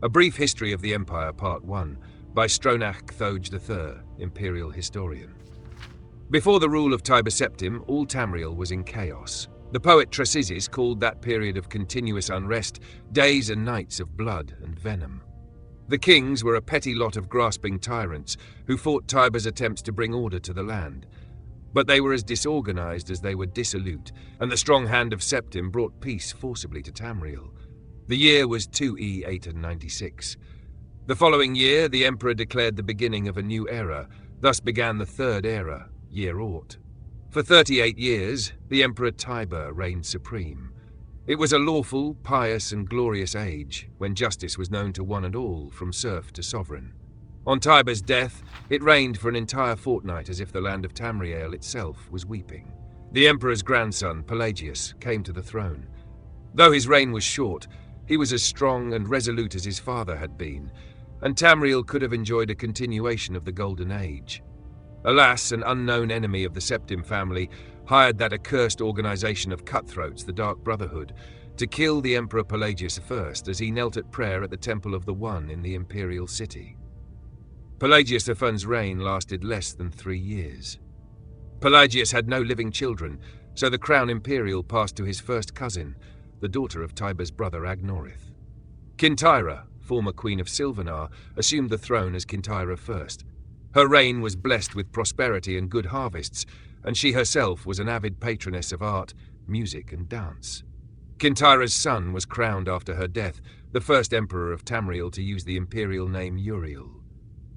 A Brief History of the Empire, Part 1, by Stronach Thoj III, Imperial Historian. Before the rule of Tiber Septim, all Tamriel was in chaos. The poet Trasisis called that period of continuous unrest days and nights of blood and venom. The kings were a petty lot of grasping tyrants who fought Tiber's attempts to bring order to the land. But they were as disorganized as they were dissolute, and the strong hand of Septim brought peace forcibly to Tamriel. The year was 2E 896. The following year, the emperor declared the beginning of a new era. Thus began the Third Era, Year Aught. For 38 years, the Emperor Tiber reigned supreme. It was a lawful, pious, and glorious age, when justice was known to one and all, from serf to sovereign. On Tiber's death, it reigned for an entire fortnight as if the land of Tamriel itself was weeping. The emperor's grandson, Pelagius, came to the throne. Though his reign was short, he was as strong and resolute as his father had been, and Tamriel could have enjoyed a continuation of the Golden Age. Alas, an unknown enemy of the Septim family hired that accursed organization of cutthroats, the Dark Brotherhood, to kill the Emperor Pelagius I as he knelt at prayer at the Temple of the One in the imperial city. Pelagius I's reign lasted less than 3 years. Pelagius had no living children, so the crown imperial passed to his first cousin, the daughter of Tiber's brother Agnorith. Kintyra, former queen of Silvanar, assumed the throne as Kintyra I. Her reign was blessed with prosperity and good harvests, and she herself was an avid patroness of art, music, and dance. Kintyra's son was crowned after her death, the first emperor of Tamriel to use the imperial name Uriel.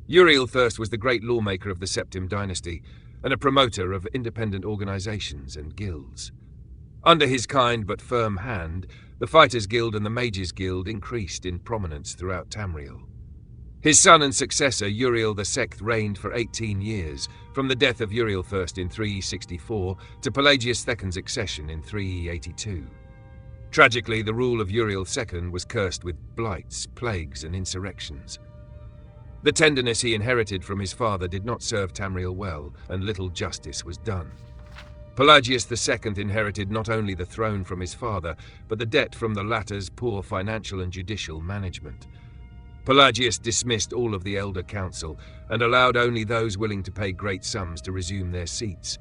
Uriel I was the great lawmaker of the Septim Dynasty, and a promoter of independent organizations and guilds. Under his kind but firm hand, the Fighters' Guild and the Mages' Guild increased in prominence throughout Tamriel. His son and successor, Uriel II, reigned for 18 years, from the death of Uriel I in 3E64 to Pelagius II's accession in 3E82. Tragically, the rule of Uriel II was cursed with blights, plagues, and insurrections. The tenderness he inherited from his father did not serve Tamriel well, and little justice was done. Pelagius II inherited not only the throne from his father, but the debt from the latter's poor financial and judicial management. Pelagius dismissed all of the elder council and allowed only those willing to pay great sums to resume their seats.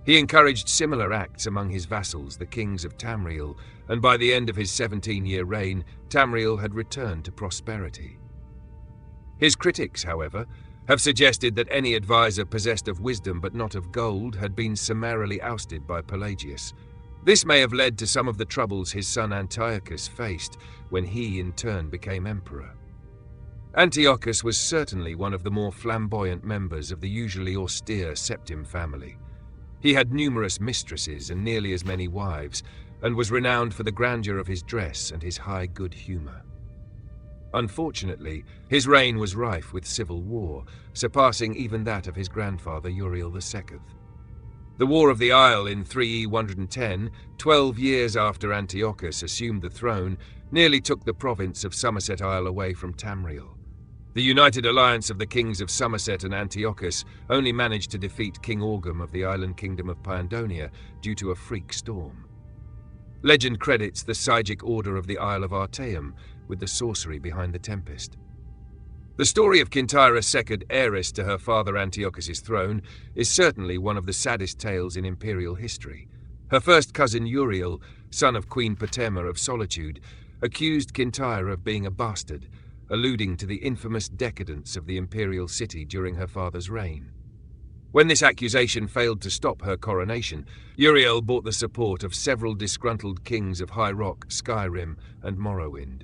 He encouraged similar acts among his vassals, the kings of Tamriel, and by the end of his 17-year reign, Tamriel had returned to prosperity. His critics, however, have suggested that any advisor possessed of wisdom but not of gold had been summarily ousted by Pelagius. This may have led to some of the troubles his son Antiochus faced when he in turn became emperor. Antiochus was certainly one of the more flamboyant members of the usually austere Septim family. He had numerous mistresses and nearly as many wives, and was renowned for the grandeur of his dress and his high good humor. Unfortunately, his reign was rife with civil war, surpassing even that of his grandfather Uriel II. The War of the Isle in 3E110, 12 years after Antiochus assumed the throne, nearly took the province of Somerset Isle away from Tamriel. The united alliance of the kings of Somerset and Antiochus only managed to defeat King Orgum of the island kingdom of Pyandonia due to a freak storm. Legend credits the Psychic Order of the Isle of Artaeum with the sorcery behind the tempest. The story of Kintyra II, heiress to her father Antiochus's throne, is certainly one of the saddest tales in imperial history. Her first cousin Uriel, son of Queen Patema of Solitude, accused Kintyra of being a bastard, alluding to the infamous decadence of the imperial city during her father's reign. When this accusation failed to stop her coronation, Uriel bought the support of several disgruntled kings of High Rock, Skyrim, and Morrowind,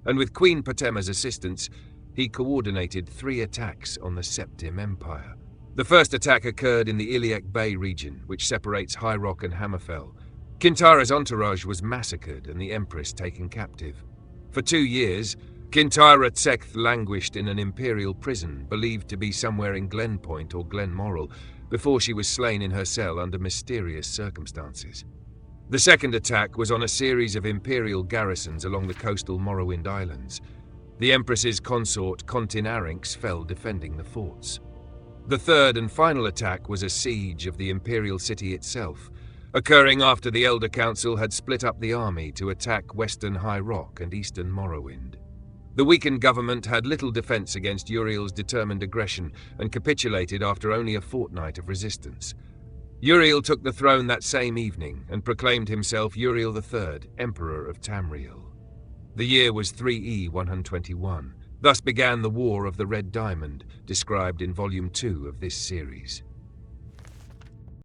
and with Queen Patema's assistance, he coordinated 3 attacks on the Septim Empire. The first attack occurred in the Iliac Bay region, which separates High Rock and Hammerfell. Kintyra's entourage was massacred and the Empress taken captive. For 2 years, Kintyra II languished in an imperial prison believed to be somewhere in Glenpoint or Glenmoral before she was slain in her cell under mysterious circumstances. The second attack was on a series of imperial garrisons along the coastal Morrowind Islands. The Empress's consort Continarinx fell defending the forts. The third and final attack was a siege of the imperial city itself, occurring after the Elder Council had split up the army to attack western High Rock and eastern Morrowind. The weakened government had little defense against Uriel's determined aggression and capitulated after only a fortnight of resistance. Uriel took the throne that same evening and proclaimed himself Uriel III, Emperor of Tamriel. The year was 3E 121. Thus began the War of the Red Diamond, described in Volume 2 of this series.